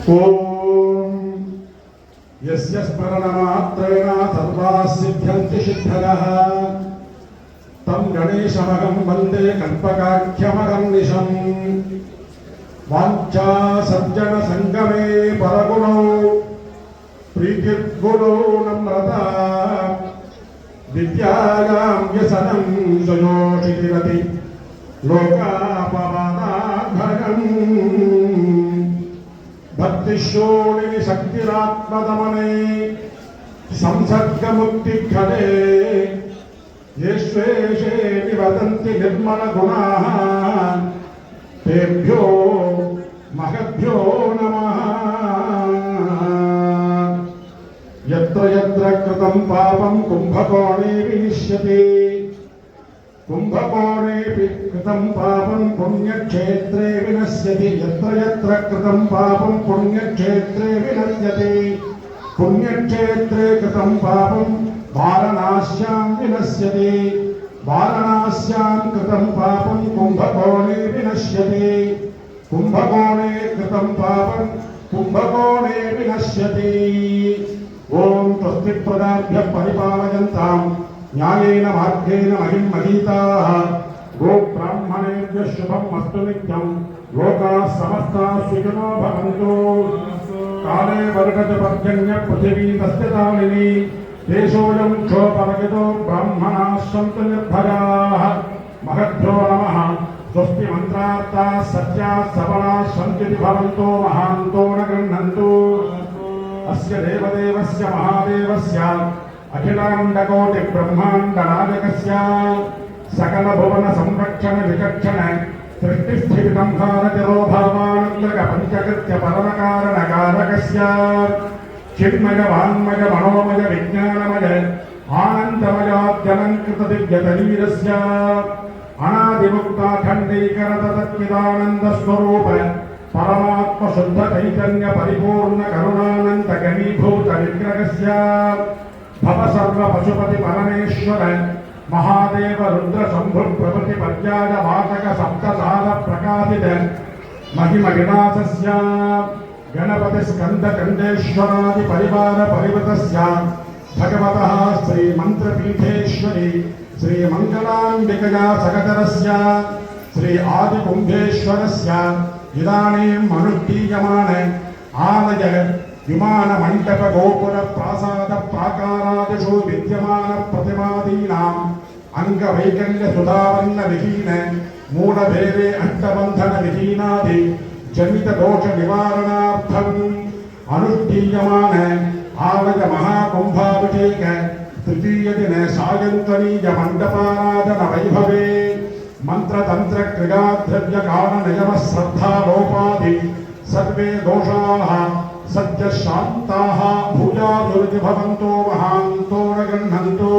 ఓం యస్య స్మరణమాత్రేణ సర్వాः సిద్ధ్యంతి సిద్ధయः తం గణేశమహం వందే కల్పకాఖ్యమహర్నిశం వాంఛా సజ్జన సంగమే పరగుణో ప్రీతిర్గుణో నమ్రత విద్యాయాం వ్యసనం సుయోషితిరతి లోకాపవాదాభయం భక్తిశోణిని శక్తిరాత్మదమనే సంసర్గముక్తిఖలే యేష్వేషే నివదంతి నిర్మల గుణాః తేభ్యో మహద్భ్యో నమః. యత్ర యత్ర కృతం పాపం కుంభకోణే వినిశ్యతే కుంభకోణేపి కృతం పాపం పుణ్యక్షేత్రే వినశ్యతి. యత్ర యత్ర కృతం పాపం పుణ్యక్షేత్రే వినశ్యతి. పుణ్యక్షేత్రే కృతం పాపం వారణాస్యాం వినశ్యతి. వారణాస్యాం కృతం పాపం కుంభకోణే వినశ్యతి. కుంభకోణే కృతం పాపం కుంభకోణే వినశ్యతి. ఓం స్వస్తి ప్రజాభ్యః పరిపాలయంతాం న్యాయేన మార్గేణ మహిం మహీతాః. గోబ్రాహ్మణేభ్యః శుభం అస్తు నిత్యం. లోకాః సమస్తాః సుఖినో భవంతు. కాలే వర్షతి పర్జన్య పృథివీ తస్యతాలిని. దేశోऽयं క్షోభరహితో బ్రాహ్మణాः సంతు నిర్భయాః. మహద్భ్యో నమః. స్వస్తి మంత్రార్థాः సత్యాः సబలాः సంతు భవంతో మహాంతో న గృహ్ణन्तు. అస్య దేవదేవస్య మహాదేవస్య అఖిలాండకోటి బ్రహ్మాండ నాయకస్య సకల భువన సంరక్షణ విచక్షణ సృష్టి స్థితి సంహార తిరోభావానంతరక పంచకృత్య పరమకారణ కారకస్య చిన్మయ వాన్మయ మనోమయ విజ్ఞానమయ ఆనందమయాద్యలంకృత దివ్య శరీరస్య అనాదిముక్తాఖండీకరత తత్విదానంద స్వరూప పరమాత్మ శుద్ధ చైతన్య పరిపూర్ణ కరుణానంద గణీభూత విగ్రహస్య భవ సర్వ పశుపతి పరమేశ్వర మహాదేవ రుద్ర శంభు ప్రభృతి పర్యాయ వాచక సప్తసార ప్రకాశిత మహిమ వినాశస్య గణపతి స్కంద చండేశ్వరాది పరివార పరివృతస్య భగవతః శ్రీ మంత్రపీఠేశ్వరి శ్రీ మంగళాంబికయా సగతరస్య శ్రీ ఆది కుంభేశ్వరస్య ఇదానీం అనుష్ఠీయమాన ఆలయ విమాన మంటప గోపుర ప్రాసాద ప్రాకారాదిషు విద్యమాన ప్రతిమాదీనాం అంగవైకల్య సుధావన్న విహీన మూఢభేదే అష్టబంధన విహీనాది జనిత దోష నివారణార్థం అనుష్ఠీయమాన ఆలయ మహాకుంభాభిషేక తృతీయ దిన సాయంత్వనీయ మండపారాధన వైభవే మంత్రతంత్ర క్రియాద్రవ్య కారణయమ శ్రద్ధాలోపాది సర్వే దోషాః సత్య శాంతాః భూయాదురితి భవంతో మహాంతో న గృహ్ణन्तు.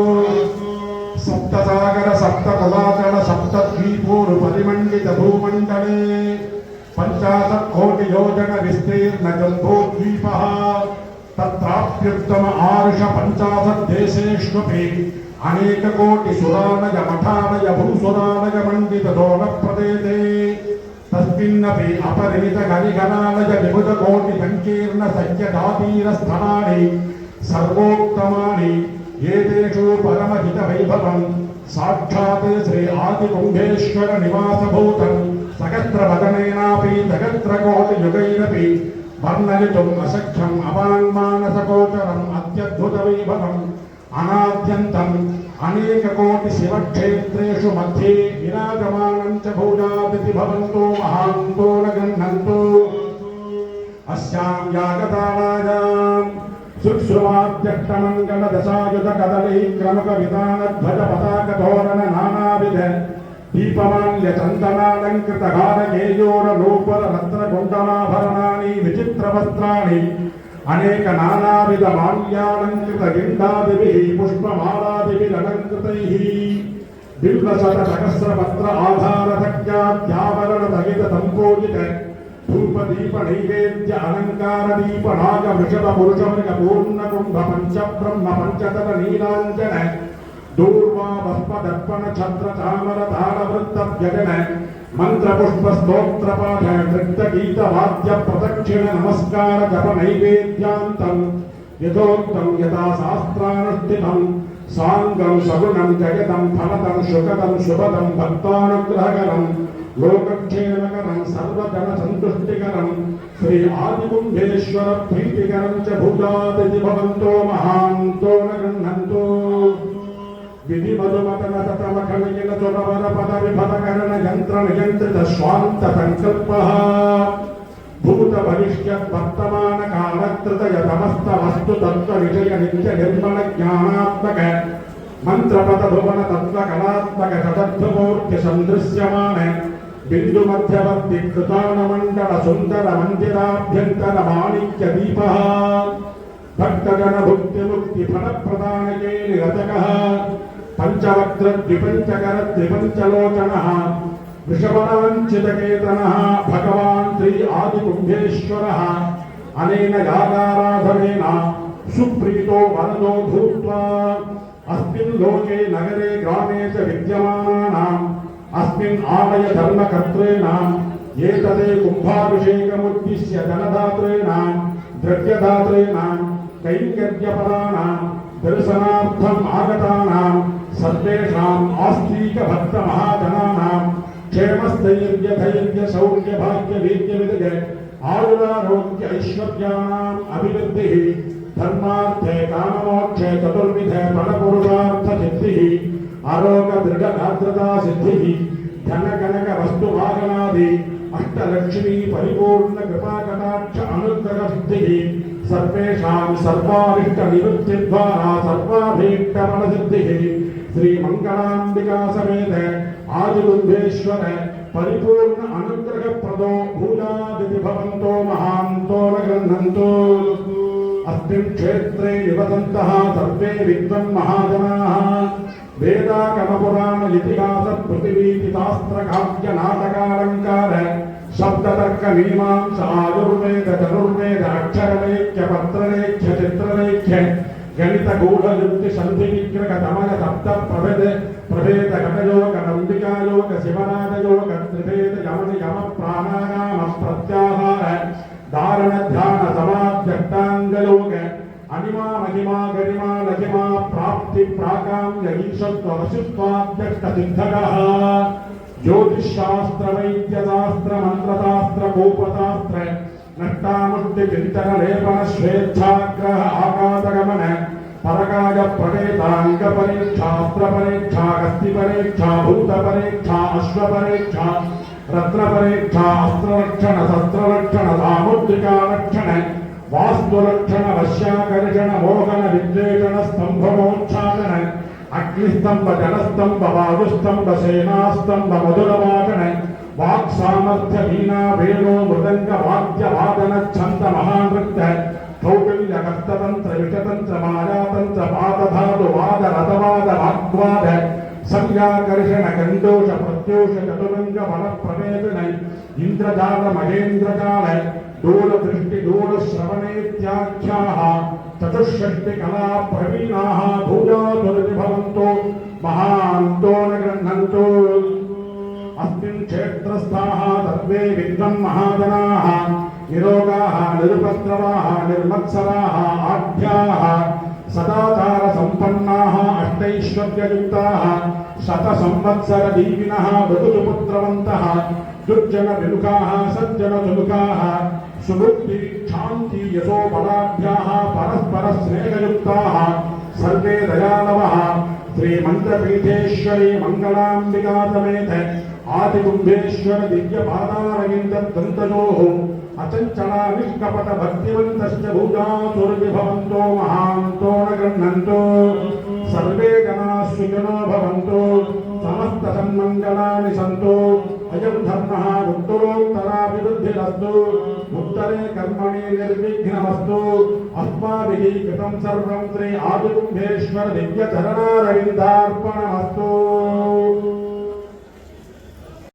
సప్తసాగర సప్తకులాచల సప్తద్వీపోరు పరిమండిత భూమండలే పంచాశత్కోటి యోజన విస్తీర్ణ జంబోద్వీపః తత్రాప్యుత్తమ ఆరుష పంచాశద్దేశేష్వపి అనేక కోటి సురాలయ మఠాలయ భూసురాలయ మండిత దోణ ప్రదేశే తస్మిన్నపి అపరిమిత గరిగణాలయ విభుత కోటి సంకీర్ణ సంఖ్యదాతీర స్థలాని సర్వోత్తమాని ఏతేషు పరమహిత వైభవం సాక్షాత్ శ్రీ ఆది కుంభేశ్వర నివాసభూతం సహస్ర వదనేనాపి సహస్ర కోటి యుగైరపి వర్ణయితుం అశక్యం అపాన్మానసగోచరం అత్యద్భుత వైభవం అనాద్యంతం అనేక కోటి శివక్షేత్రేషు మధ్యే విరాజమానం చ భూజాదితి భవంతో మహాంతో న గృహ్ణन्तు. అస్యాం యాగతాళాయాం శుశ్రువాద్యష్టమంగళ దశాయుధ కదలీ క్రమక విధాన ధ్వజ పతాక తోరణ నానావిధ దీపమాల్య చందనాలంకృత హారకేయోర నూపుర రత్న కుండలాభరణాని విచిత్ర వస్త్రాణి అనేక నానావిధ మాల్యాలంకృత గిండాదిభిః పుష్పమాలాదిభిః అలంకృతైః బిల్వశత సహస్ర పత్ర ఆధారధక్యాద్యావరణ దహిత సంపోజిత ధూపదీప నైవేద్య అలంకార దీప నాగ వృషభ పురుషమృగ పూర్ణ కుంభ పంచబ్రహ్మ పంచతర నీలాంజన దూర్వా భస్మ దర్పణ ఛత్ర చామర తాళ వృత్త వ్యజన మంత్రపుష్ప స్తోత్రపాఠ నృత్య గీత వాద్య ప్రదక్షిణ నమస్కార జప నైవేద్యాంతం యథోక్తం యథా శాస్త్రానుష్ఠితం సాంగం సగుణం జగతం ఫలదం శుకదం శుభదం భక్తానుగ్రహకరం లోకక్షేమకరం సర్వజన సంతుష్టికరం శ్రీ ఆదికుంభేశ్వర ప్రీతికరం చ భూతాదితి భవంతో మహాంతో న గృహంతో విధి మధుమతన తతమఖమిన చురవర పద విభవకరణ యంత్ర నియంత్రిత స్వాంత సంకల్ప భూత భవిష్యత్ వర్తమాన కాలకృతయ సమస్త వస్తు తత్వ విషయ నిత్య నిర్మల జ్ఞానాత్మక మంత్రపద భువన తత్వ కళాత్మక సదర్థమూర్తి సందృశ్యమాన బిందు మధ్యవర్తి కృతాన మండల సుందర మందిరాభ్యంతర మాణిక్య దీప భక్తజన భుక్తి ముక్తి ఫల ప్రదానకే నిరతక పంచవక్త్ర ద్విపంచకర త్రిపంచలోచన వృషభాంచితకేతన భగవాన్ శ్రీ ఆదికుంభేశ్వర అనేన యాగారాధనేన సుప్రీతో వరదో భూత్వా అస్మిన్ లోకే నగరే గ్రామే చ విద్యమానానాం అస్మిన్ ఆలయ ధర్మకర్తॄణాం ఏతదే కుంభాభిషేకముద్దిశ్య ధనదాతॄణాం ద్రవ్యదాతॄణాం కైంకర్యపరాణాం దర్శనార్థం ఆగతానాం సర్వేషాం ఆస్తిక భక్త మహాజనానాం క్షేమస్థైర్య ధైర్య శౌర్య భాగ్య వీర్య విదయ ఆయురారోగ్య ఐశ్వర్యానాం అభివృద్ధి ధర్మార్థే కామమోక్షే చతుర్విధ ఫలపురుషార్థ సిద్ధి ఆరోగ్య దృఢ గాత్రతా సిద్ధి ధన కనక వస్తు వాహనాది అష్టలక్ష్మీ పరిపూర్ణ కృపాకటాక్ష అనుగ్రహ సిద్ధి సర్వేషాం సర్వారిష్ట నివృత్తి ద్వారా సర్వాభీష్ట ఫల సిద్ధి శ్రీ మంగళాంబికా సమేత ఆదికుంభేశ్వర పరిపూర్ణ అనుగ్రహ ప్రదో భూయాదితి భవంతో మహాంతో న గృహంతో అస్మిన్ క్షేత్రే నివసంతః సర్వే విద్వన్ మహాజనాః వేదాగమ పురాణ ఇతిహాస పృథివీతి శాస్త్ర కావ్య నాటకాలంకార శబ్దతర్క మీమాంస ఆయుర్వేద ధనుర్వేద అక్షరలేఖ్య పత్రలేఖ్య చిత్రలేఖ్య గణిత గూఢ యుక్తి సంధి విగ్రహ తమయ సప్త ప్రభేద ఘటయోగ నందికాయోగ శివరాజయోగ త్రిభేద యమని యమ ప్రాణాయామ ప్రత్యాహార ధారణ ధ్యాన సమాధ్యష్టాంగయోగ అనిమా మహిమా గరిమా లహిమా ప్రాప్తి ప్రాకామ్య ఈశత్వ వశుత్వాధ్యక్ష సిద్ధగః జ్యోతిషాస్త్ర వైద్య శాస్త్ర మంత్రశాస్త్ర కోపశాస్త్ర నష్టాముష్టి చింతన లేపన స్వేచ్ఛాగ్రహ ఆకాశగమన పరకాయ ప్రవేదాంగ పరీక్షాస్త్ర పరీక్షా గస్తి పరీక్షా భూత పరీక్షా అశ్వ పరీక్షా రత్న పరీక్షా అస్త్రరక్షణ శస్త్రరక్షణ సాముద్రికా రక్షణ వాస్తురక్షణ వశ్యాకర్షణ మోహన విద్వేషణ స్తంభమోచ్ఛాదన అగ్నిస్తంభ జలస్తంభ వాయుస్తంభ సేనాస్తంభ మధురవాదన వాక్ సామర్థ్య వీణా వేణు మృదంగ వాద్య వాదన ఛంద మహానృత్య కౌటిల్య హస్తతంత్ర విషతంత్ర మాయాతంత్ర పాదధాతు వాద రథవాద వాగ్వాద సంజ్ఞాకర్షణ కండోష ప్రత్యోష చతురంగ వన ప్రవేశన ఇంద్రజాల మహేంద్రజాల దూర దృష్టి దూర శ్రవణేత్యాఖ్యాః చతుషష్టి కళా ప్రవీణాః భూయాతుర్ది భవంతో మహాంతో న గృహంతో అస్మిన్ క్షేత్రస్థాః సర్వే విద్వన్ మహాజనాః నిరోగాః నిరుపద్రవాః నిర్మత్సరాః ఆఢ్యాః సదాచార సంపన్నాః అష్టైశ్వర్యయుక్తాః శత సంవత్సర దీవినః మృదుపుత్రవంతః దుర్జన విముఖాః సజ్జన సుముఖాః సుబుద్ధి క్షాంతి యశో బలాఢ్యాః పరస్పర స్నేహయుక్తాః సర్వే దయాళవః శ్రీమంత్రపీఠేశ్వరీ మంగళాంబికా సమేత ఆదికుంభేశ్వర దివ్య పాదారవింద దంతయోః అచంచలా నిష్కపట భక్తివంతశ్చ భూజాతుర్వి భవంతో మహాంతో న గృహంతో సర్వే జనాః సుఖినో భవంతో సమస్త సన్మంగళాని సంతో అయం ధర్మః ఉత్తరోత్తరాభివృద్ధిరస్తు ఉత్తరే కర్మణి నిర్విఘ్నమస్తు అస్మాభిః కృతం సర్వం శ్రీ ఆదికుంభేశ్వర దివ్య చరణారవిందార్పణమస్తు.